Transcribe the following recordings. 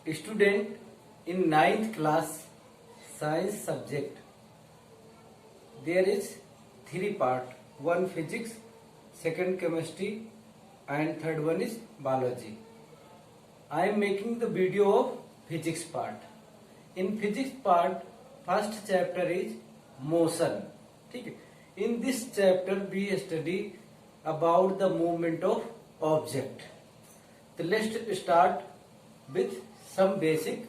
student in ninth class science subject. There is three part: one physics, second chemistry, and third one is biology. I am making the video of physics part. In physics part, first chapter is motion. ठीक है. In this chapter we study about the movement of object. So let's start with some basic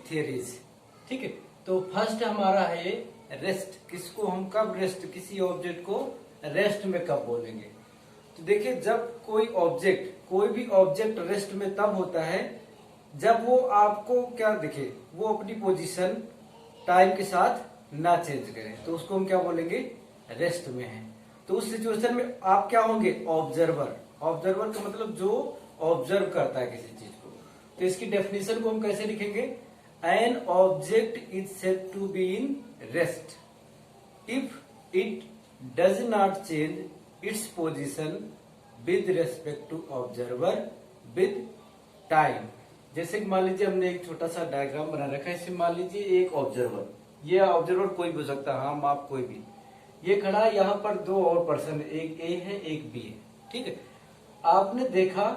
theories. ठीक है. तो first हमारा है rest. किसको हम कब रेस्ट, किसी ऑब्जेक्ट को रेस्ट में कब बोलेंगे? तो देखिए, जब कोई भी ऑब्जेक्ट रेस्ट में तब होता है जब वो आपको क्या दिखे, वो अपनी पोजीशन टाइम के साथ ना चेंज करे, तो उसको हम क्या बोलेंगे? रेस्ट में है. तो उस सिचुएशन में आप क्या होंगे? ऑब्जर्वर. ऑब्जर्वर का मतलब जो ऑब्जर्व करता है किसी चीज को. तो इसकी डेफिनेशन को हम कैसे लिखेंगे? An object is said to be in rest if it does not change its position with respect to observer with time. जैसे कि मान लीजिए हमने एक छोटा सा डायग्राम बना रखा है. इसमें मान लीजिए एक ऑब्जर्वर, ये ऑब्जर्वर कोई भी हो सकता है, हम आप कोई भी, ये खड़ा है. यहाँ पर दो और पर्सन, एक ए है एक बी है. ठीक है. आपने देखा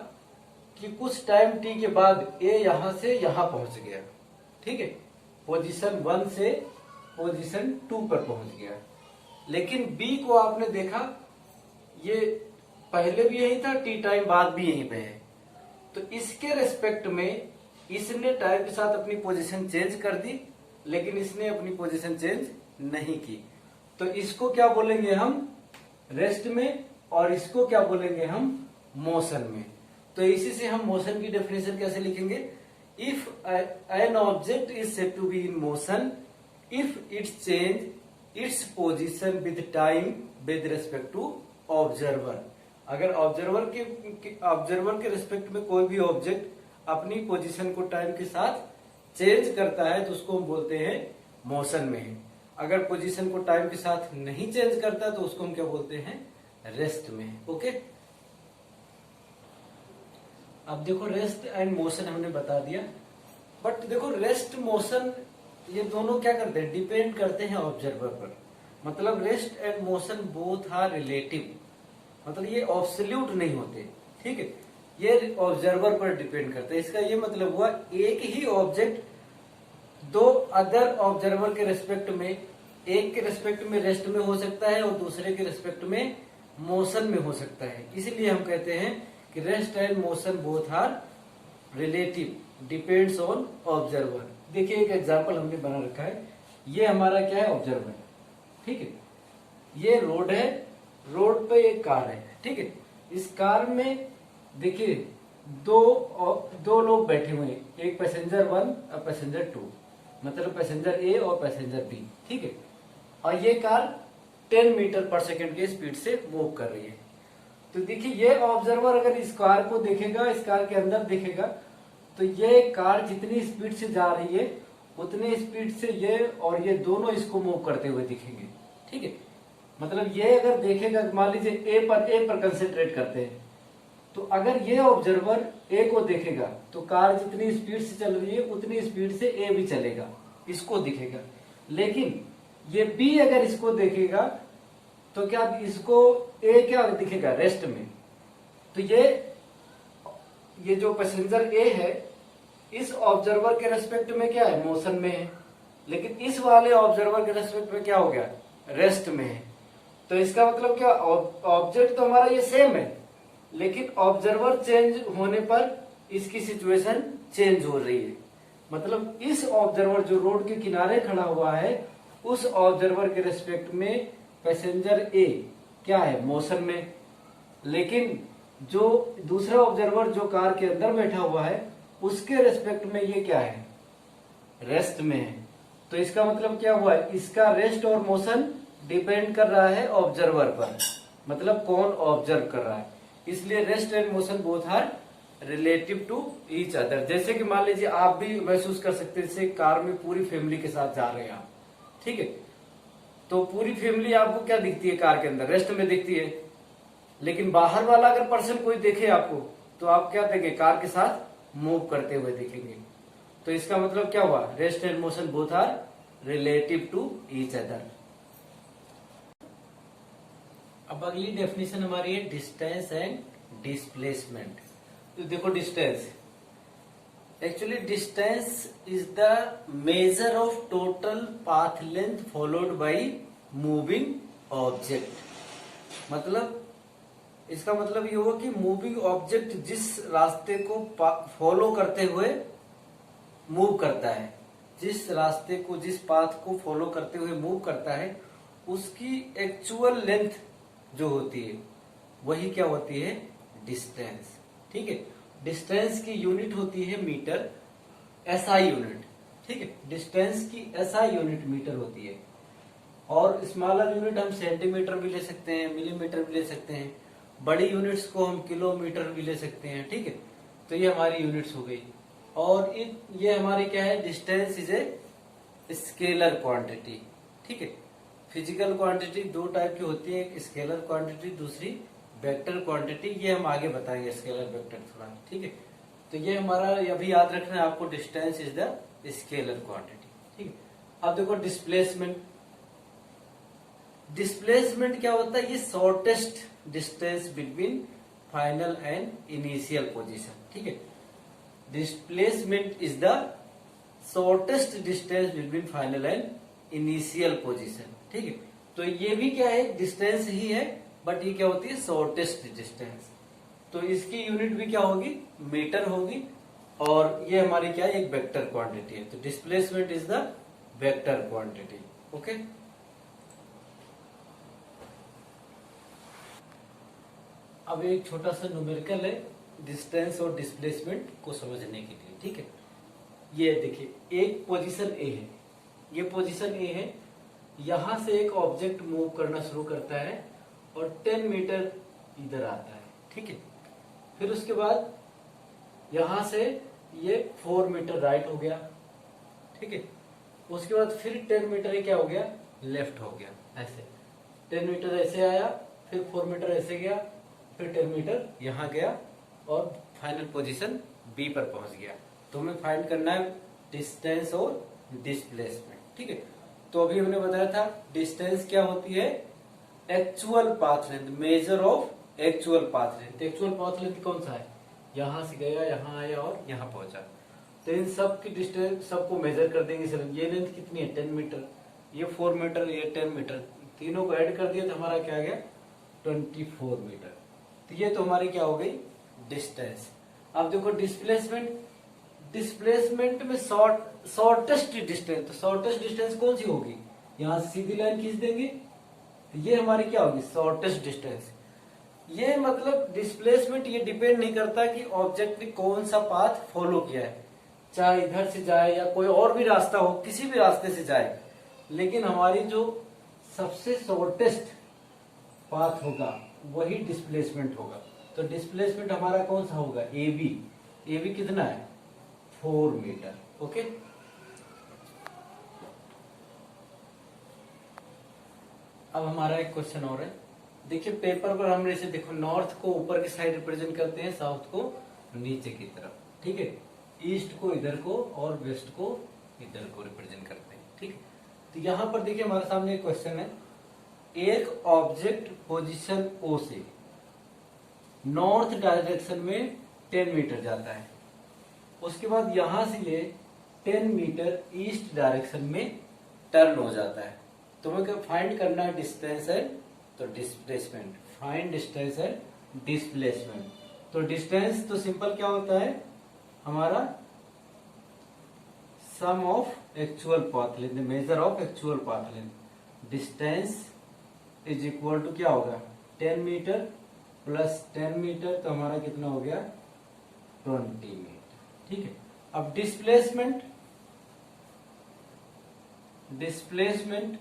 कि कुछ टाइम टी के बाद ए यहां से यहां पहुंच गया. ठीक है. पोजीशन 1 से पोजीशन 2 पर पहुंच गया. लेकिन बी को आपने देखा, ये पहले भी यही था, टी टाइम बाद भी यहीं पे है. तो इसके रेस्पेक्ट में इसने टाइम के साथ अपनी पोजीशन चेंज कर दी, लेकिन इसने अपनी पोजीशन चेंज नहीं की. तो इसको क्या बोलेंगे हम? रेस्ट में. और इसको क्या बोलेंगे हम? मोशन में. तो इसी से हम मोशन की डेफिनेशन कैसे लिखेंगे? If an object is said to be in motion if it change its position with time with respect to observer. अगर ऑब्जर्वर के रेस्पेक्ट में कोई भी ऑब्जेक्ट अपनी पोजीशन को टाइम के साथ चेंज करता है तो उसको हम बोलते हैं मोशन में है. अगर पोजीशन को टाइम के साथ नहीं चेंज करता तो उसको हम क्या बोलते हैं? रेस्ट में. ओके. अब देखो, रेस्ट एंड मोशन हमने बता दिया. बट देखो, रेस्ट मोशन ये दोनों क्या करते हैं? डिपेंड करते हैं ऑब्जर्वर पर. मतलब rest and motion both are relative. मतलब ये ऑब्सोल्यूट नहीं होते. ठीक है. ये ऑब्जर्वर पर डिपेंड करते हैं. इसका ये मतलब हुआ, एक ही ऑब्जेक्ट दो अदर ऑब्जर्वर के रेस्पेक्ट में, एक के रेस्पेक्ट में रेस्ट में हो सकता है और दूसरे के रेस्पेक्ट में मोशन में हो सकता है. इसलिए हम कहते हैं कि rest and motion both are relative, depends on observer. देखिए, एक एग्जांपल हमने बना रखा है. ये हमारा क्या है? ऑब्जर्वर. ठीक है. ये रोड है, रोड पे एक कार है. ठीक है. इस कार में देखिए दो लोग बैठे हुए हैं, एक पैसेंजर 1 और पैसेंजर 2, मतलब पैसेंजर ए और पैसेंजर बी. ठीक है. और ये कार 10 मीटर पर सेकंड के स्पीड से मूव कर रही है. तो देखिए, ये ऑब्जर्वर अगर इस कार को देखेगा, इस कार के अंदर देखेगा, तो ये कार जितनी स्पीड से जा रही है उतनी स्पीड से ये और ये दोनों इसको मूव करते हुए दिखेंगे. ठीक है. मतलब ये अगर देखेगा, मान लीजिए ए पर कंसेंट्रेट करते हैं, तो अगर ये ऑब्जर्वर ए को देखेगा तो कार जितनी स्पीड से चल रही है उतनी स्पीड से ए भी चलेगा, इसको दिखेगा. लेकिन ये बी अगर इसको देखेगा तो क्या इसको ए क्या दिखेगा? रेस्ट में. तो ये जो पैसेंजर ए है इस ऑब्जर्वर के रेस्पेक्ट में क्या है? मोशन में है. लेकिन इस वाले ऑब्जर्वर के रेस्पेक्ट में क्या हो गया? रेस्ट में है. तो इसका मतलब क्या? ऑब्जेक्ट तो हमारा ये सेम है, लेकिन ऑब्जर्वर चेंज होने पर इसकी सिचुएशन चेंज हो रही है. मतलब इस ऑब्जर्वर जो रोड के किनारे खड़ा हुआ है, उस ऑब्जर्वर के रेस्पेक्ट में पैसेंजर ए क्या है? मोशन में. लेकिन जो दूसरा ऑब्जर्वर जो कार के अंदर बैठा हुआ है उसके रेस्पेक्ट में ये क्या है? रेस्ट में है. तो इसका मतलब क्या हुआ? इसका रेस्ट और मोशन डिपेंड कर रहा है ऑब्जर्वर पर. मतलब कौन ऑब्जर्व कर रहा है. इसलिए rest and motion both are relative to each other. जैसे कि मान लीजिए आप भी महसूस कर सकते हैं, जैसे कार में पूरी फैमिली के साथ जा रहे हैं आप. ठीक है. तो पूरी फैमिली आपको क्या दिखती है? कार के अंदर रेस्ट में दिखती है. लेकिन बाहर वाला अगर पर्सन कोई देखे आपको तो आप क्या देंगे? कार के साथ मूव करते हुए दिखेंगे। तो इसका मतलब क्या हुआ, rest and motion both are relative to each other. अब अगली डेफिनेशन हमारी है डिस्टेंस एंड डिस्प्लेसमेंट। तो देखो distance, actually distance is the measure of total path length followed by moving object. मतलब इसका मतलब ये हुआ कि मूविंग ऑब्जेक्ट जिस रास्ते को फॉलो करते हुए मूव करता है, जिस रास्ते को, जिस पाथ को फॉलो करते हुए मूव करता है, उसकी एक्चुअल लेंथ जो होती है वही क्या होती है, डिस्टेंस। ठीक है, डिस्टेंस की यूनिट होती है मीटर, एसआई यूनिट। ठीक है, डिस्टेंस की एसआई यूनिट मीटर होती है, और स्मॉलर यूनिट हम सेंटीमीटर भी ले सकते हैं, मिलीमीटर भी ले सकते हैं, बड़ी यूनिट्स को हम किलोमीटर भी ले सकते हैं। ठीक है, तो ये हमारी यूनिट्स हो गई। और ये हमारी क्या है, distance is a scalar quantity. ठीक है, फिजिकल क्वांटिटी दो टाइप की होती है, एक स्केलर क्वांटिटी, दूसरी वेक्टर क्वांटिटी। ये हम आगे बताएंगे स्केलर वेक्टर थोड़ा। ठीक है, तो ये हमारा अभी याद रखना है आपको, distance is the scalar quantity. ठीक है, अब देखो डिस्प्लेसमेंट। डिस्प्लेसमेंट क्या होता है, ये shortest distance between final and initial position. ठीक है, displacement is the shortest distance between final and initial position. ठीक है, तो ये भी क्या है, डिस्टेंस ही है, बट ये क्या होती है, शॉर्टेस्ट डिस्टेंस। तो इसकी यूनिट भी क्या होगी, मीटर होगी, और ये हमारी क्या है, एक वेक्टर क्वांटिटी है। तो displacement is the vector quantity. Okay, अब एक छोटा सा न्यूमेरिकल है डिस्टेंस और डिस्प्लेसमेंट को समझने के लिए। ठीक है, ये देखिए, एक पोजीशन ए है, ये पोजीशन ए है, यहां से एक ऑब्जेक्ट मूव करना शुरू करता है और 10 मीटर इधर आता है। ठीक है, फिर उसके बाद यहां से ये 4 मीटर राइट हो गया। ठीक है, उसके बाद फिर 10 मीटर ये क्या हो गया, लेफ्ट हो गया। ऐसे 10 मीटर ऐसे आया, फिर 4 मीटर ऐसे गया, फिर 10 मीटर यहां गया, और फाइनल पोजीशन बी पर पहुंच गया। तो हमें फाइंड करना है डिस्टेंस और डिस्प्लेसमेंट। ठीक है, तो अभी हमने बताया था डिस्टेंस क्या होती है, actual path length, measure of actual path length. Actual path length कौन सा है, यहां से गया, यहां आया और यहां पहुंचा। तो इन सब की डिस्टेंस सबको मेजर कर देंगे। सर ये लेंथ कितनी है, 10 मीटर, ये 4 मीटर, ये 10 मीटर, तीनों को ऐड कर दिया तो हमारा क्या आ गया, 24 मीटर। तो ये तो हमारी क्या हो गई, डिस्टेंस। अब देखो डिस्प्लेसमेंट, डिस्प्लेसमेंट में शॉर्टेस्ट डिस्टेंस, तो शॉर्टेस्ट डिस्टेंस कौन सी होगी, यहां से सीधी लाइन खींच देंगे, तो ये हमारी क्या होगी, शॉर्टेस्ट डिस्टेंस। ये मतलब डिस्प्लेसमेंट ये डिपेंड नहीं करता कि ऑब्जेक्ट ने कौन सा पाथ फॉलो किया है, चाहे इधर से जाए या कोई और भी रास्ता हो, किसी भी रास्ते से जाए, लेकिन हमारी जो सबसे शॉर्टेस्ट पाथ होगा वही डिस्प्लेसमेंट होगा। तो डिस्प्लेसमेंट हमारा कौन सा होगा, ए बी कितना है, 4 मीटर। ओके, अब हमारा एक क्वेश्चन और है। देखिए पेपर पर हम ऐसे देखो, नॉर्थ को ऊपर की साइड रिप्रेजेंट करते हैं, साउथ को नीचे की तरफ। ठीक है, ईस्ट को इधर को और वेस्ट को इधर को रिप्रेजेंट करते हैं। ठीक है, तो यहां पर देखिए हमारे सामने एक क्वेश्चन है, एक ऑब्जेक्ट पोजीशन ओ से नॉर्थ डायरेक्शन में 10 मीटर जाता है, उसके बाद यहां से ये 10 मीटर ईस्ट डायरेक्शन में टर्न हो जाता है। तो हमें फाइंड करना है डिस्टेंस एंड तो displacement. Find distance and displacement. तो डिस्टेंस तो सिंपल क्या होता है हमारा, sum of actual path length, measure of actual path length. Distance is equal to क्या होगा, 10 मीटर प्लस 10 मीटर, तो हमारा कितना हो गया, 20 मीटर। ठीक है, अब डिस्प्लेसमेंट, डिस्प्लेसमेंट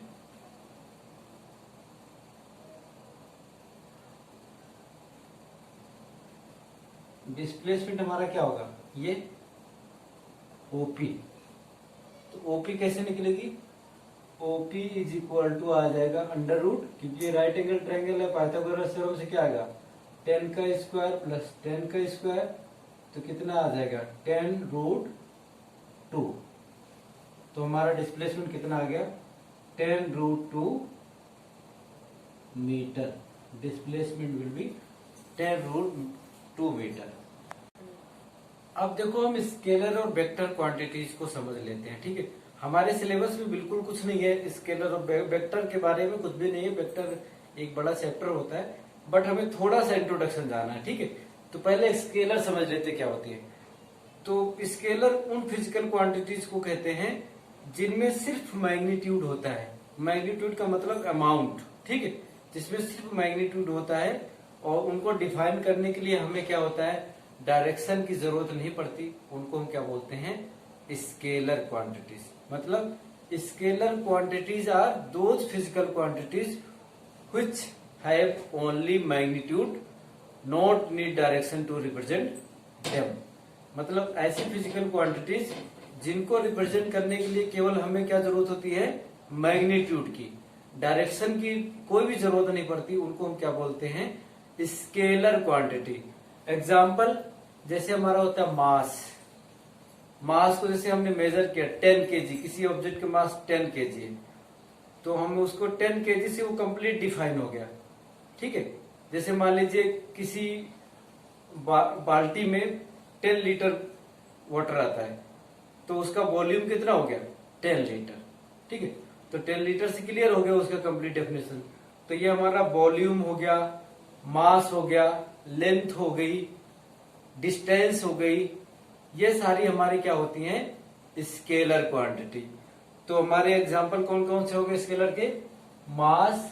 डिस्प्लेसमेंट हमारा क्या होगा, ये ओपी। तो ओपी कैसे निकलेगी, ओपी इज इक्वल टू आ जाएगा अंडर रूट, क्योंकि ये राइट एंगल ट्रायंगल है, पाइथागोरस थ्योरम से क्या आएगा, 10 का स्क्वायर प्लस 10 का स्क्वायर तो कितना आ जाएगा 10√2। तो हमारा डिस्प्लेसमेंट कितना आ गया 10√2 metre. Displacement will be 10√2 metre. अब देखो हम स्केलर और वेक्टर क्वांटिटीज को समझ लेते हैं, ठीक है। हमारे सिलेबस में बिल्कुल कुछ नहीं है स्केलर और वेक्टर के बारे में, कुछ भी नहीं है। वेक्टर एक बड़ा चैप्टर होता है, बट हमें थोड़ा सा इंट्रोडक्शन जाना है, ठीक है। तो पहले स्केलर समझ लेते क्या होती है। तो स्केलर उन फिजिकल क्वांटिटीज को कहते हैं जिनमें सिर्फ मैग्नीट्यूड होता है। मैग्नीट्यूड का मतलब अमाउंट, ठीक है, जिसमें सिर्फ मैग्नीट्यूड होता है। और उनको डिफाइन करने के लिए हमें क्या होता है, डायरेक्शन की जरूरत नहीं पड़ती। उनको हम क्या बोलते हैं, स्केलर क्वांटिटीज। मतलब scalar quantities are those physical quantities which have only magnitude, not need direction to represent them. मतलब ऐसी फिजिकल क्वांटिटीज जिनको रिप्रेजेंट करने के लिए केवल हमें क्या जरूरत होती है, मैग्नीट्यूड की, डायरेक्शन की कोई भी जरूरत नहीं पड़ती। उनको हम क्या बोलते हैं, स्केलर क्वांटिटी। एग्जाम्पल जैसे हमारा होता है मास। मास को जैसे हमने मेजर किया 10 केजी, किसी ऑब्जेक्ट का मास 10 केजी है, तो हम उसको 10 केजी से वो कंप्लीट डिफाइन हो गया, ठीक है। जैसे मान लीजिए किसी बाल्टी में 10 लीटर वाटर आता है, तो उसका वॉल्यूम कितना हो गया 10 लीटर, ठीक है। तो 10 लीटर से क्लियर हो गया उसका कंप्लीट डेफिनेशन। तो ये हमारा वॉल्यूम हो गया, मास हो गया, लेंथ हो गई, डिस्टेंस हो गई, ये सारी हमारी क्या होती हैं, स्केलर क्वांटिटी। तो हमारे एग्जांपल कौन कौन से हो गए स्केलर के, मास,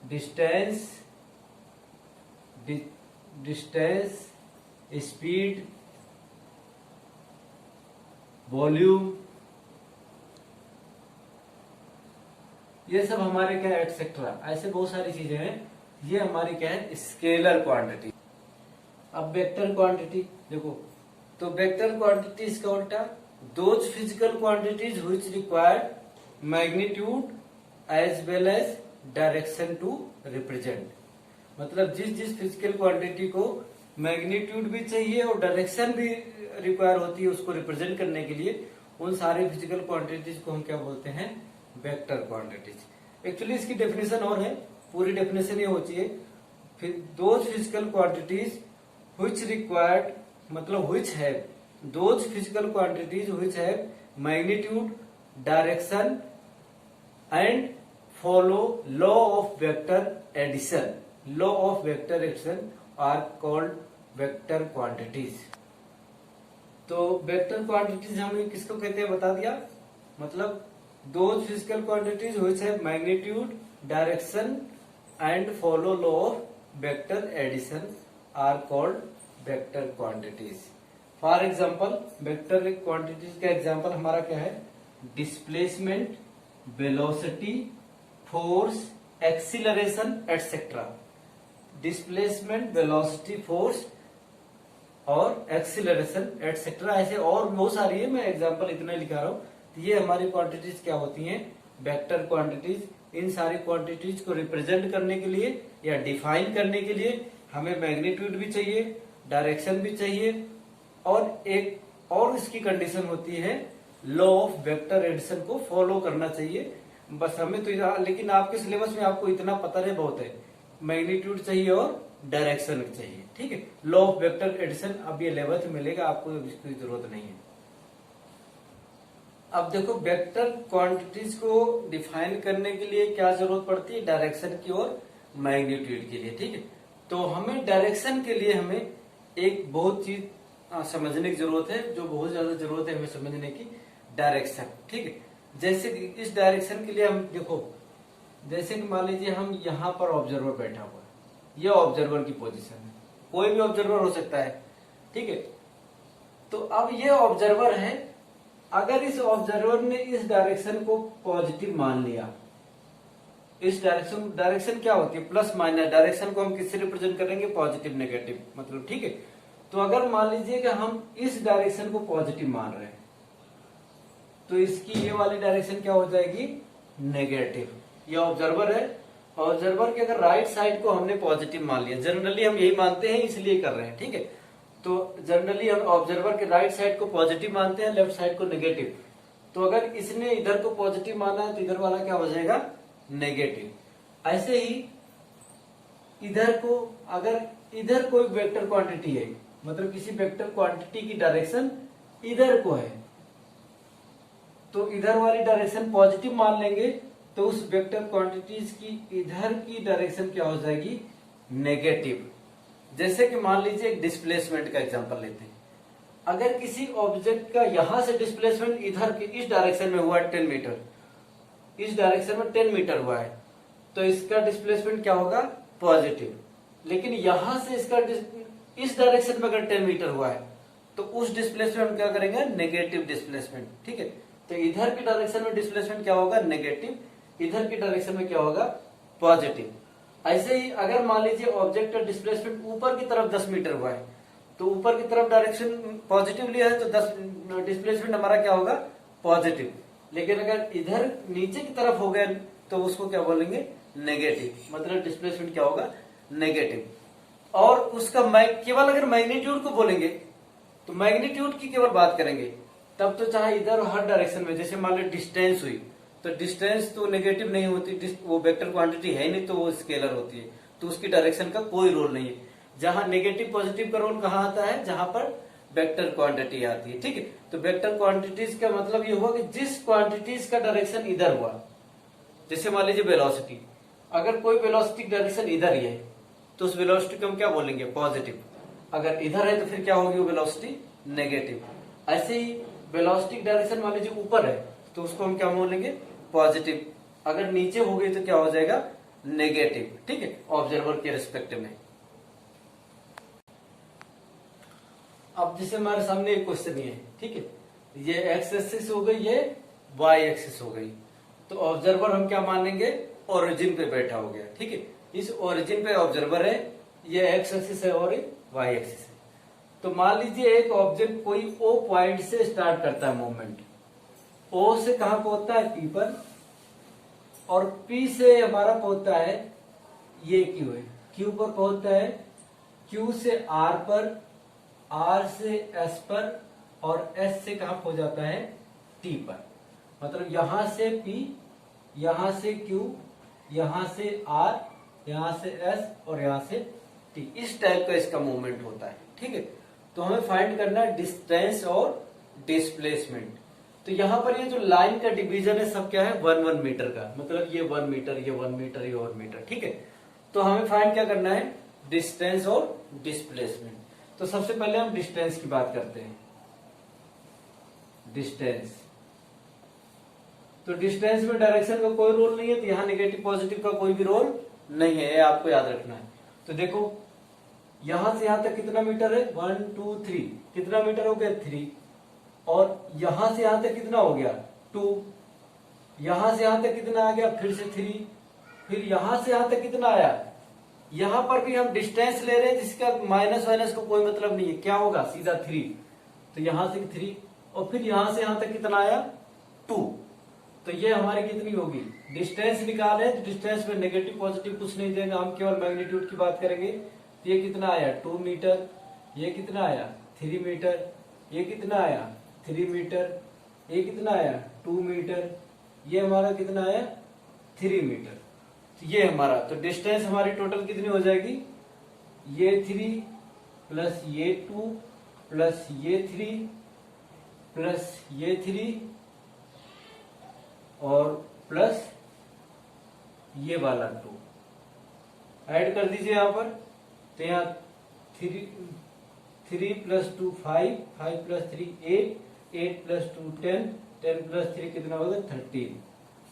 डिस्टेंस, स्पीड, वॉल्यूम, ये सब हमारे क्या है, एटसेट्रा। ऐसे बहुत सारी चीजें हैं, ये हमारी क्या है, स्केलर क्वांटिटी। अब वेक्टर क्वांटिटी देखो, तो वेक्टर क्वांटिटीज का उल्टा, those physical quantities which required magnitude as well as direction to represent. मतलब जिस जिस फिजिकल क्वांटिटी को मैग्नीट्यूड भी चाहिए और डायरेक्शन भी रिक्वायर होती है उसको रिप्रेजेंट करने के लिए, उन सारे फिजिकल क्वांटिटीज को हम क्या बोलते हैं, वेक्टर क्वांटिटीज। एक्चुअली इसकी डेफिनेशन और है, पूरी डेफिनेशन ये होती है, फिर those physical quantities which required, मतलब which have, those physical quantities which have magnitude, direction and follow law of vector addition. Law of vector addition are called vector quantities. तो वेक्टर क्वांटिटीज हमें किसको कहते हैं बता दिया, मतलब those physical quantities which have magnitude, direction and follow law of vector addition are called vector quantities. For example vector quantities का example हमारा क्या है, displacement, velocity, force, acceleration etcetera. Displacement, velocity, force और एक्सीलरेशन एटसेट्रा, ऐसे और बहुत सारी है, मैं एग्जाम्पल इतना ही लिखा रहा हूँ। तो ये हमारी क्वांटिटीज क्या होती हैं, वेक्टर क्वांटिटीज। इन सारी क्वांटिटीज को रिप्रेजेंट करने के लिए या डिफाइन करने के लिए हमें मैग्नीट्यूड भी चाहिए, डायरेक्शन भी चाहिए, और एक और इसकी कंडीशन होती है, लॉ ऑफ वेक्टर एडिशन को फॉलो करना चाहिए। बस हमें तो, लेकिन आपके सिलेबस में आपको इतना पता है बहुत है, मैग्नीट्यूड चाहिए और डायरेक्शन चाहिए, ठीक है। लॉ ऑफ वेक्टर एडिशन अब ये 11th में मिलेगा, आपको इसकी जरूरत नहीं है। अब देखो वेक्टर क्वांटिटीज को डिफाइन करने के लिए क्या जरूरत पड़ती है, डायरेक्शन की और मैग्नीट्यूड के लिए, ठीक है। तो हमें डायरेक्शन के लिए हमें एक बहुत चीज समझने की जरूरत है, जो बहुत ज्यादा जरूरत है हमें समझने की, डायरेक्शन, ठीक है। जैसे इस डायरेक्शन के लिए हम देखो, जैसे कि मान लीजिए हम यहाँ पर ऑब्जर्वर बैठा हुआ है, यह ऑब्जर्वर की पोजीशन है, कोई भी ऑब्जर्वर हो सकता है, ठीक है। तो अब ये ऑब्जर्वर है, अगर इस ऑब्जर्वर ने इस डायरेक्शन को पॉजिटिव मान लिया, इस डायरेक्शन क्या होती है, प्लस माइनस, डायरेक्शन को हम किससे रिप्रेजेंट करेंगे, पॉजिटिव नेगेटिव, मतलब, ठीक है। तो अगर मान लीजिए कि हम इस डायरेक्शन को पॉजिटिव मान रहे हैं, तो इसकी ये वाली डायरेक्शन क्या हो जाएगी, नेगेटिव। ये ऑब्जर्वर है, ऑब्जर्वर के अगर राइट साइड को हमने पॉजिटिव मान लिया, जनरली हम यही मानते हैं इसलिए कर रहे हैं, ठीक है। तो जनरली हम ऑब्जर्वर के राइट साइड को पॉजिटिव मानते हैं, लेफ्ट साइड को नेगेटिव। तो अगर इसने इधर को पॉजिटिव माना है तो इधर वाला क्या हो जाएगा, नेगेटिव। ऐसे ही इधर को, अगर इधर कोई वेक्टर क्वांटिटी है, मतलब किसी वेक्टर क्वांटिटी की डायरेक्शन इधर को है, तो इधर वाली डायरेक्शन पॉजिटिव मान लेंगे, तो उस वेक्टर क्वांटिटीज की इधर की डायरेक्शन क्या हो जाएगी, नेगेटिव। जैसे कि मान लीजिए एक डिस्प्लेसमेंट का एग्जांपल लेते हैं। अगर किसी ऑब्जेक्ट का यहां से डिस्प्लेसमेंट इधर के इस डायरेक्शन में हुआ है 10 मीटर, इस डायरेक्शन में 10 मीटर हुआ है, तो इसका डिस्प्लेसमेंट क्या होगा, पॉजिटिव। लेकिन यहां से इसका इस डायरेक्शन में अगर 10 मीटर हुआ है तो उस डिस्प्लेसमेंट क्या करेंगे, नेगेटिव डिस्प्लेसमेंट। ठीक है, तो इधर की डायरेक्शन में डिस्प्लेसमेंट क्या होगा, नेगेटिव, इधर की डायरेक्शन में क्या होगा, पॉजिटिव। ऐसे ही अगर मान लीजिए ऑब्जेक्ट का डिस्प्लेसमेंट ऊपर की तरफ 10 मीटर हुआ है, तो ऊपर की तरफ डायरेक्शन पॉजिटिव लिया है तो 10 डिस्प्लेसमेंट हमारा क्या होगा, पॉजिटिव। लेकिन अगर इधर नीचे की तरफ हो गया तो उसको क्या बोलेंगे, नेगेटिव, मतलब डिस्प्लेसमेंट क्या होगा, नेगेटिव। और उसका केवल अगर मैग्नीट्यूड को बोलेंगे तो मैग्नीट्यूड की केवल बात करेंगे, तब तो चाहे इधर हर डायरेक्शन में, जैसे मान लो डिस्टेंस हुई, तो डिस्टेंस तो नेगेटिव नहीं होती, वो वेक्टर क्वांटिटी है नहीं, तो वो स्केलर होती है, तो उसकी डायरेक्शन का कोई रोल नहीं है। जहां नेगेटिव पॉजिटिव का रोल कहां आता है, जहां पर वेक्टर क्वांटिटी आती है। ठीक है, तो वेक्टर क्वांटिटीज का मतलब ये हुआ कि जिस क्वांटिटीज का डायरेक्शन इधर हुआ, जैसे मान लीजिए वेलोसिटी, अगर कोई वेलोसिटी डायरेक्शन इधर ही है तो उस वेलोसिटी को हम क्या बोलेंगे, पॉजिटिव। अगर इधर है तो फिर क्या होगी वो वेलोसिटी, नेगेटिव। ऐसे ही वेलोसिटी डायरेक्शन मान लीजिए ऊपर है तो उसको हम क्या बोलेंगे, पॉजिटिव। अगर नीचे हो गई तो क्या हो जाएगा, नेगेटिव। ठीक है, ऑब्जर्वर के रिस्पेक्ट में। अब जैसे हमारे सामने एक क्वेश्चन है, ठीक है, ये एक्स एक्सिस हो गई, ये वाई एक्सिस हो गई, तो ऑब्जर्वर हम क्या मानेंगे, ओरिजिन पे बैठा हो गया। ठीक है, इस ओरिजिन पे ऑब्जर्वर है, ये एक्स एक्सिस है और वाई एक्सिस है। तो मान लीजिए एक ऑब्जेक्ट कोई ओ पॉइंट से स्टार्ट करता है मूवमेंट, ओ से कहां पहुंचता है, पी पर, और पी से हमारा पहुंचता है, ये क्यू है, क्यू पर पहुंचता है, क्यू से आर पर, आर से एस पर, और एस से कहां पहुंच जाता है, टी पर। मतलब यहां से पी, यहां से क्यू, यहां से आर, यहां से एस और यहां से टी, इस टाइप का इसका मूवमेंट होता है। ठीक है, तो हमें फाइंड करना है डिस्टेंस और डिस्प्लेसमेंट। तो यहां पर ये जो लाइन का डिवीजन है सब क्या है, 1-1 मीटर का, मतलब ये 1 मीटर, ये 1 मीटर, ये 1 मीटर। ठीक है, तो हमें फाइंड क्या करना है, डिस्टेंस और डिस्प्लेसमेंट। तो सबसे पहले हम डिस्टेंस की बात करते हैं। डिस्टेंस, तो डिस्टेंस में डायरेक्शन का कोई रोल नहीं है, तो यहां नेगेटिव पॉजिटिव का कोई भी रोल नहीं है, ये आपको याद रखना है। तो देखो यहां से यहां तक कितना मीटर है, 1 2 3, कितना मीटर हो गया, 3, और यहां से यहां तक कितना हो गया, 2, यहां से यहां तक कितना आ गया, फिर से 3, फिर यहां से यहां तक कितना आया, यहां पर भी हम डिस्टेंस ले रहे हैं जिसका माइनस वाइनस को कोई मतलब नहीं है, क्या होगा, सीधा 3, तो यहां से 3, और फिर यहां से यहां तक कितना आया, 2। तो ये हमारी कितनी होगी, डिस्टेंस निकाले, तो डिस्टेंस में नेगेटिव पॉजिटिव कुछ नहीं देगा, हम केवल मैग्नीट्यूड की बात करेंगे। तो ये कितना आया, 2 मीटर, ये कितना आया, 3 मीटर, ये कितना आया, 3 मीटर, ये कितना आया, 2 मीटर, ये हमारा कितना आया, 3 मीटर। तो ये हमारा, तो डिस्टेंस हमारी टोटल कितनी हो जाएगी, ये 3 प्लस ये 2 प्लस ये 3 प्लस ये 3 और प्लस ये वाला 2 ऐड कर दीजिए यहां पर। तो यहाँ 3 प्लस 2 5, 5 प्लस 3 8, 8 प्लस 2 10, 10 प्लस 3 कितना होगा, 13।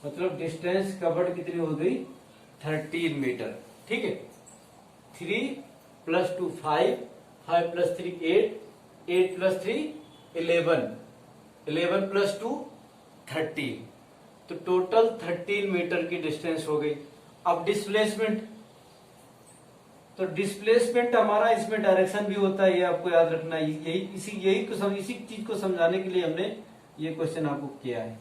मतलब डिस्टेंस कवर्ड कितनी हो गई, 13 मीटर। ठीक है, 3 प्लस 2 5, 5 प्लस 3 8, 8 प्लस 3 11, 11 प्लस 2 13, तो टोटल 13 मीटर की डिस्टेंस हो गई। अब डिस्प्लेसमेंट, तो डिस्प्लेसमेंट हमारा इसमें डायरेक्शन भी होता है, ये आपको याद रखना है। इसी चीज को समझाने के लिए हमने ये क्वेश्चन आपको किया है।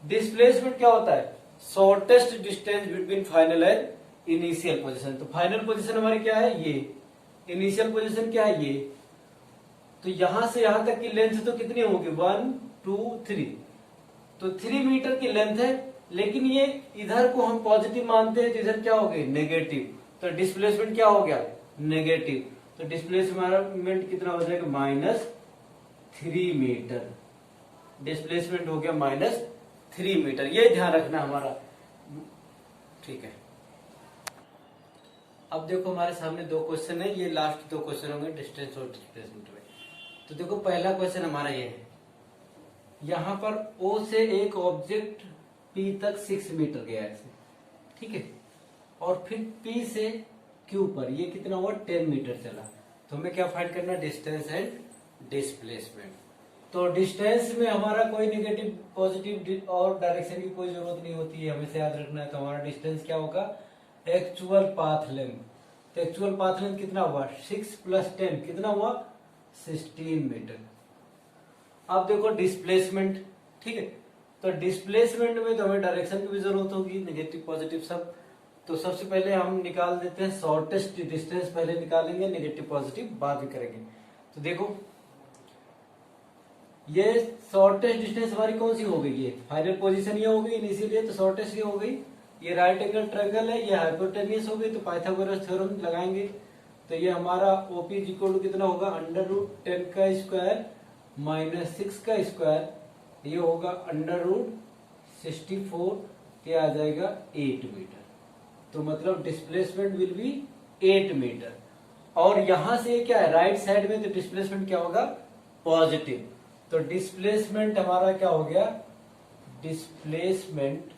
डिस्प्लेसमेंट क्या होता है, shortest distance between final and initial position. तो फाइनल पोजीशन हमारी क्या है, ये, इनिशियल पोजीशन क्या है, ये, तो यहां से यहां तक की लेंथ तो कितनी होगी 1 2 3, तो 3 मीटर की लेंथ है, लेकिन ये इधर को हम पॉजिटिव मानते हैं तो इधर क्या हो गई नेगेटिव, तो डिस्प्लेसमेंट क्या हो गया नेगेटिव, तो डिस्प्लेसमेंट कितना हो जाएगा -3 मीटर, डिस्प्लेसमेंट हो गया -3 मीटर, ये ध्यान रखना हमारा, ठीक है। अब देखो हमारे सामने दो क्वेश्चन है, ये लास्ट दो क्वेश्चन होंगे डिस्टेंस और डिस्प्लेसमेंट में। तो देखो पहला क्वेश्चन हमारा ये है, यहां पर O से एक ऑब्जेक्ट P तक 6 मीटर गया है, ठीक है, और फिर P से Q पर ये कितना हुआ 10 मीटर चला, तो हमें क्या फाइंड करना डिस्टेंस एंड डिस्प्लेसमेंट। तो डिस्टेंस में हमारा कोई नेगेटिव पॉजिटिव और डायरेक्शन की कोई जरूरत नहीं होती है, हमें याद रखना है। तो हमारा डिस्टेंस क्या होगा एक्चुअल पाथ लेंथ, तो एक्चुअल पाथ लेंथ कितना हुआ 6 + 10 कितना हुआ 16 मीटर। अब देखो डिस्प्लेसमेंट, ठीक है, तो डिस्प्लेसमेंट में तो हमें डायरेक्शन की भी जरूरत होगी, नेगेटिव पॉजिटिव सब। तो सबसे पहले हम निकाल देते हैं शॉर्टेस्ट डिस्टेंस, पहले निकालेंगे, नेगेटिव पॉजिटिव बाद में करेंगे। तो देखो ये शॉर्टेस्ट डिस्टेंस हमारी कौन सी हो गई, ये फाइनल पोजीशन ये हो गई इनिशियली, तो शॉर्टेस्ट ये हो गई, ये राइट एंगल ट्रायंगल है, ये हाइपोटेन्यूस हो गई, तो पाइथागोरस थ्योरम लगाएंगे। तो ये हमारा ओपी इक्वल कितना होगा √10 का स्क्वायर -6 का स्क्वायर, ये होगा √64, ये आ जाएगा 8 मीटर। तो मतलब डिस्प्लेसमेंट विल बी 8 मीटर, और यहां से क्या है राइट साइड में, तो डिस्प्लेसमेंट क्या होगा पॉजिटिव, तो डिस्प्लेसमेंट हमारा क्या हो गया displacement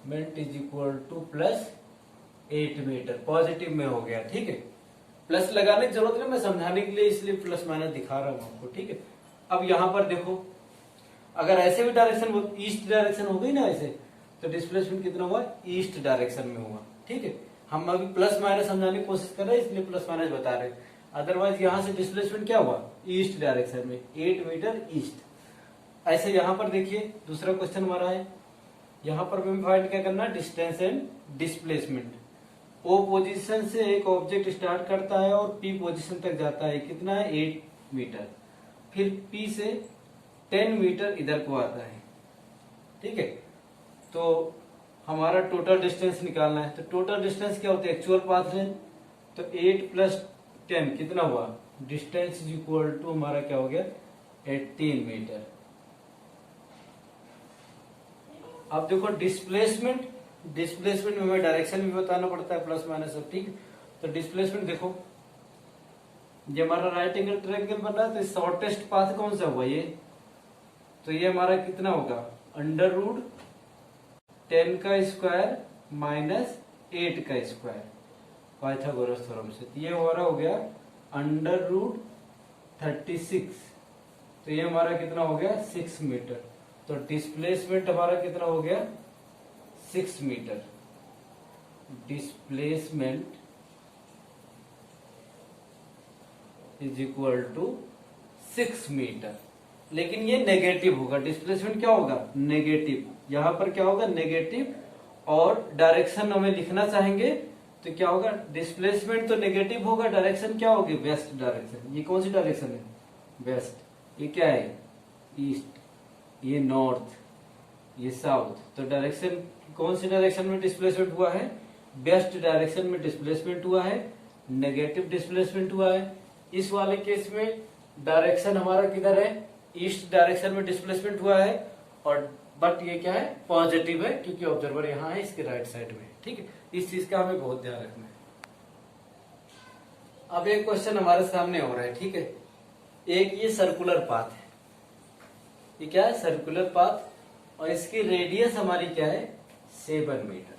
is equal to +8 metre, positive में हो गया, ठीक है। प्लस लगाने की जरूरत नहीं, मैं समझाने के लिए इसलिए प्लस माइनस दिखा रहा हूं आपको, ठीक है। अब यहां पर देखो अगर ऐसे भी डायरेक्शन ईस्ट डायरेक्शन हो गई ना ऐसे, तो डिस्प्लेसमेंट कितना हुआ ईस्ट डायरेक्शन में हुआ, ठीक है। हम अभी प्लस माइनस समझाने की कोशिश कर रहे हैं इसलिए प्लस माइनस बता रहे हैं, अदरवाइज यहां से डिस्प्लेसमेंट क्या हुआ ईस्ट डायरेक्शन में 8 मीटर ईस्ट। ऐसे यहां पर देखिए दूसरा क्वेश्चन हमारा है, यहां पर हमें फाइंड क्या करना distance and displacement. O position से एक ऑब्जेक्ट स्टार्ट करता है और P पोजीशन तक जाता है, कितना है 8 मीटर, फिर P से 10 मीटर इधर को आता है, ठीक है। तो हमारा टोटल डिस्टेंस निकालना है, तो टोटल डिस्टेंस क्या होता है एक्चुअल पाथ लेंथ, तो 8 + 10 कितना हुआ डिस्टेंस इज इक्वल टू हमारा क्या हो गया 18 मीटर। अब देखो डिस्प्लेसमेंट में हमें डायरेक्शन भी बताना पड़ता है प्लस माइनस सब, ठीक। तो डिस्प्लेसमेंट देखो ये हमारा राइट एंगल ट्रायंगल बन रहा है, तो शॉर्टेस्ट पाथ कौन सा हुआ ये, तो ये हमारा कितना होगा √10 का स्क्वायर -8 का स्क्वायर पाइथागोरस थ्योरम से, तो ये हमारा हो गया √36, तो ये हमारा कितना हो गया 6 मीटर। तो डिस्प्लेसमेंट हमारा कितना हो गया 6 metre, displacement is equal to 6 metre. लेकिन ये नेगेटिव होगा, डिस्प्लेसमेंट क्या होगा नेगेटिव, यहां पर क्या होगा नेगेटिव, और डायरेक्शन हमें लिखना चाहेंगे तो क्या होगा डिस्प्लेसमेंट तो नेगेटिव होगा, डायरेक्शन क्या होगी वेस्ट डायरेक्शन। ये कौन सी डायरेक्शन है वेस्ट, ये क्या है ईस्ट, ये नॉर्थ, ये साउथ, तो डायरेक्शन कौन सी डायरेक्शन में डिस्प्लेसमेंट हुआ है वेस्ट डायरेक्शन में डिस्प्लेसमेंट हुआ है, नेगेटिव डिस्प्लेसमेंट हुआ है। इस वाले केस में डायरेक्शन हमारा किधर है ईस्ट डायरेक्शन में डिस्प्लेसमेंट हुआ है, और बट ये क्या है पॉजिटिव है क्योंकि ऑब्जर्वर यहाँ है इसके राइट साइड में, ठीक है। इस चीज का हमें बहुत ध्यान रखना है। अब एक क्वेश्चन हमारे सामने हो रहा है, ठीक है। एक ये सर्कुलर पाथ है, ये क्या है सर्कुलर पाथ, और इसकी रेडियस हमारी क्या है 7 मीटर।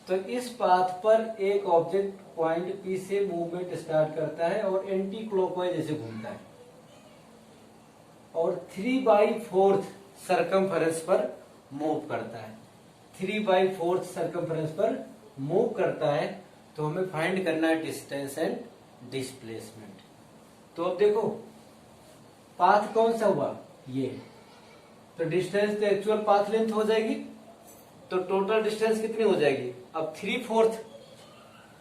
तो इस पाथ पर एक ऑब्जेक्ट पॉइंट P से मूवमेंट स्टार्ट करता है और एंटी क्लॉकवाइज जैसे घूमता है, और 3/4 सर्कमफरेंस पर मूव करता है, 3/4 सर्कमफरेंस पर मूव करता है। तो हमें फाइंड करना है डिस्टेंस एंड डिस्प्लेसमेंट। तो अब देखो पाथ कौन सा हुआ ये, तो डिस्टेंस तो एक्चुअल पाथ लेंथ हो जाएगी, तो टोटल डिस्टेंस कितनी हो जाएगी अब 3/4,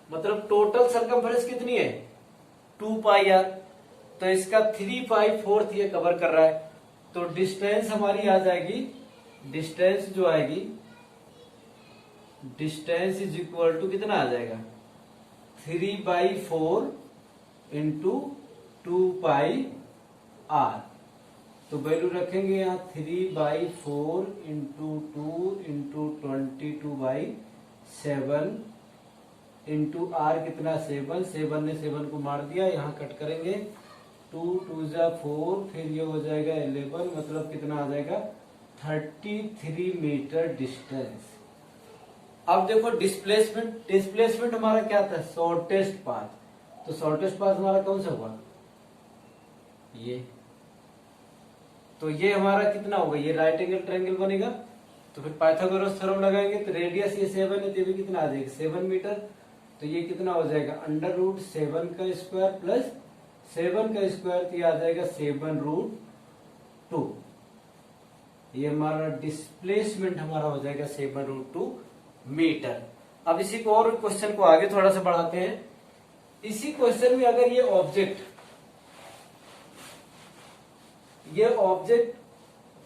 मतलब टोटल सर्कमफरेंस कितनी है 2πr, तो इसका 3/4 ये कवर कर रहा है। तो डिस्टेंस हमारी आ जाएगी, डिस्टेंस जो आएगी, डिस्टेंस इज इक्वल टू कितना आ जाएगा 3/4 इंटू 2πr। तो वैल्यू रखेंगे यहाँ 3/4 इंटू 2 इंटू 22/7 इंटू आर कितना 7, 7 ने 7 को मार दिया, यहाँ कट करेंगे 2 2 जा 4, फिर ये हो जाएगा 11, मतलब कितना आ जाएगा 33 मीटर डिस्टेंस। अब देखो डिस्प्लेसमेंट, डिस्प्लेसमेंट हमारा क्या था शॉर्टेस्ट पाथ, तो शॉर्टेस्ट पाथ हमारा कौन सा हुआ ये, तो ये हमारा कितना होगा, ये राइट एंगल ट्रायंगल बनेगा। तो फिर पाइथागोरस थ्योरम लगाएंगे, तो रेडियस ये 7 है, तो भी कितना आ जाएगा 7 मीटर। तो ये कितना हो जाएगा √7 का स्क्वायर प्लस 7 का स्क्वायर, तो ये आ जाएगा 7√2। ये हमारा डिस्प्लेसमेंट हमारा हो जाएगा 7√2 मीटर। अब इसी को और क्वेश्चन को आगे थोड़ा सा बढ़ाते हैं। इसी क्वेश्चन में अगर ये ऑब्जेक्ट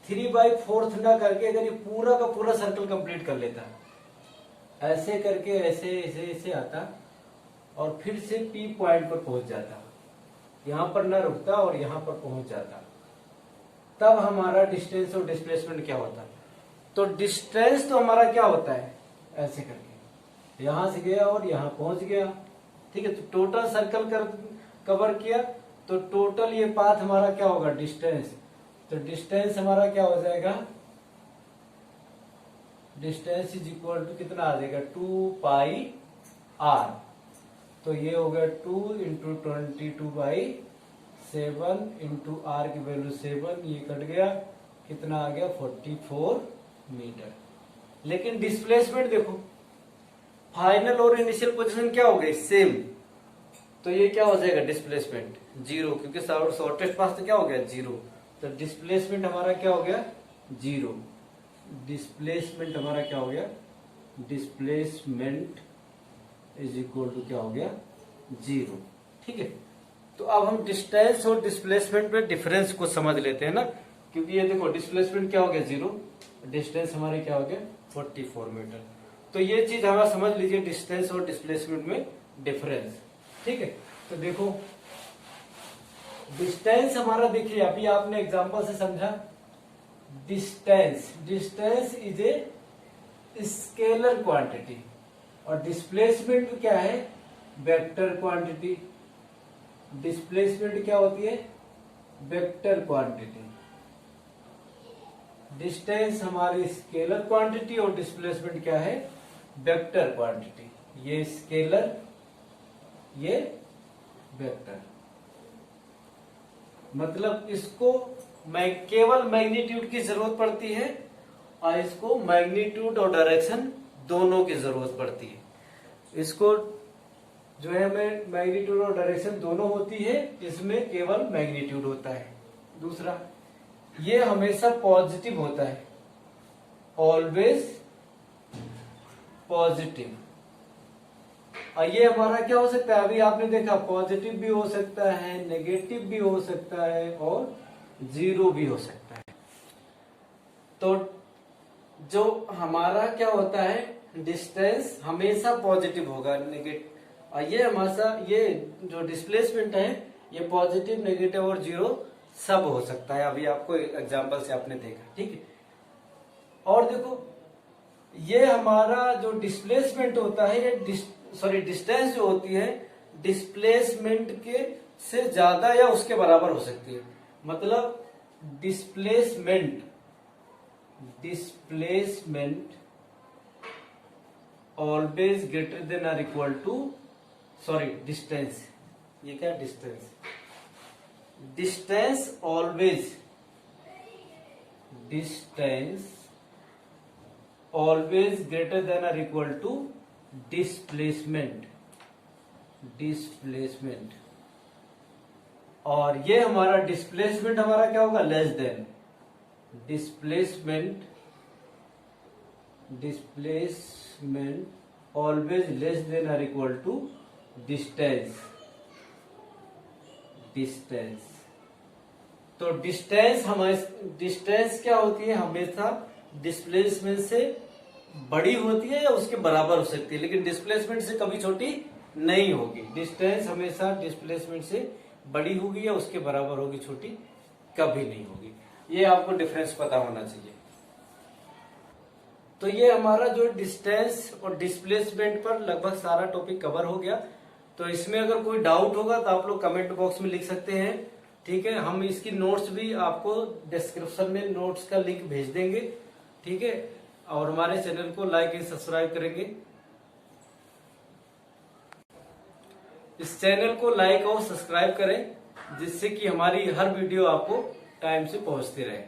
3/4 ना करके अगर ये पूरा का पूरा सर्कल कंप्लीट कर लेता, ऐसे करके ऐसे ऐसे ऐसे आता और फिर से P पॉइंट पर पहुंच जाता, यहां पर ना रुकता और यहां पर पहुंच जाता, तब हमारा डिस्टेंस और डिस्प्लेसमेंट क्या होता। तो डिस्टेंस तो हमारा क्या होता है ऐसे करके यहां से गया और यहां पहुंच गया, ठीक है। तो टोटल सर्कल कवर किया, तो टोटल ये पाथ हमारा क्या होगा डिस्टेंस। तो डिस्टेंस हमारा क्या हो जाएगा, डिस्टेंस इज इक्वल टू कितना आ जाएगा 2πr। तो ये हो गया 2 इंटू 22/7 इंटू आर की वैल्यू 7, ये कट गया, कितना आ गया 44 मीटर। लेकिन डिस्प्लेसमेंट देखो, फाइनल और इनिशियल पोजीशन क्या हो गई सेम, तो ये क्या हो जाएगा डिस्प्लेसमेंट 0, क्योंकि शॉर्टेस्ट पाथ तो क्या हो गया 0। तो डिस्प्लेसमेंट हमारा क्या हो गया 0। डिस्प्लेसमेंट हमारा क्या हो गया, डिस्प्लेसमेंट इज इक्वल टू क्या हो गया 0, ठीक है। तो अब हम डिस्टेंस और डिस्प्लेसमेंट में डिफरेंस को समझ लेते हैं ना, क्योंकि ये देखो डिस्प्लेसमेंट क्या हो गया 0, डिस्टेंस हमारे क्या हो गया 44 मीटर। तो ये चीज हमारा समझ लीजिए डिस्टेंस और डिस्प्लेसमेंट में डिफरेंस, ठीक है। तो देखो डिस्टेंस हमारा, देखिए अभी आपने एग्जांपल से समझा, distance, distance is a scalar quantity और डिस्प्लेसमेंट क्या है वेक्टर क्वांटिटी। डिस्प्लेसमेंट क्या होती है वेक्टर क्वांटिटी। डिस्टेंस हमारी स्केलर क्वांटिटी और डिस्प्लेसमेंट क्या है वेक्टर क्वांटिटी। ये स्केलर, ये वेक्टर, मतलब इसको केवल मैग्नीट्यूड की जरूरत पड़ती है और इसको मैग्नीट्यूड और डायरेक्शन दोनों की जरूरत पड़ती है। इसको जो है हमें मैग्नीट्यूड और डायरेक्शन दोनों होती है, इसमें केवल मैग्नीट्यूड होता है। दूसरा, ये हमेशा पॉजिटिव होता है, ऑलवेज पॉजिटिव। और ये हमारा क्या हो सकता है, अभी आपने देखा पॉजिटिव भी हो सकता है, नेगेटिव भी हो सकता है और 0 भी हो सकता है। तो जो हमारा क्या होता है डिस्टेंस हमेशा पॉजिटिव होगा, नेगेटिव, और ये हमारा ये जो डिस्प्लेसमेंट है ये पॉजिटिव, नेगेटिव और 0 सब हो सकता है। अभी आपको एग्जांपल से आपने देखा, ठीक है। और देखो ये हमारा जो डिस्प्लेसमेंट होता है, ये डिस्टेंस जो होती है डिस्प्लेसमेंट के से ज्यादा या उसके बराबर हो सकती है। मतलब displacement always greater than or equal to, distance, ये क्या distance, distance always greater than or equal to displacement. और ये हमारा डिस्प्लेसमेंट हमारा क्या होगा less than, displacement always less than or equal to distance. Distance. तो डिस्टेंस क्या होती है, हमेशा डिस्प्लेसमेंट से बड़ी होती है या उसके बराबर हो सकती है, लेकिन डिस्प्लेसमेंट से कभी छोटी नहीं होगी। डिस्टेंस हमेशा डिस्प्लेसमेंट से बड़ी होगी या उसके बराबर होगी, छोटी कभी नहीं होगी। ये आपको डिफरेंस पता होना चाहिए। तो ये हमारा जो डिस्टेंस और डिस्प्लेसमेंट पर लगभग सारा टॉपिक कवर हो गया। तो इसमें अगर कोई डाउट होगा तो आप लोग कमेंट बॉक्स में लिख सकते हैं, ठीक है। हम इसकी नोट्स भी आपको डिस्क्रिप्शन में नोट्स का लिंक भेज देंगे, ठीक है। और हमारे चैनल को लाइक एंड सब्सक्राइब करेंगे। इस चैनल को लाइक और सब्सक्राइब करें, जिससे कि हमारी हर वीडियो आपको टाइम से पहुंचती रहे।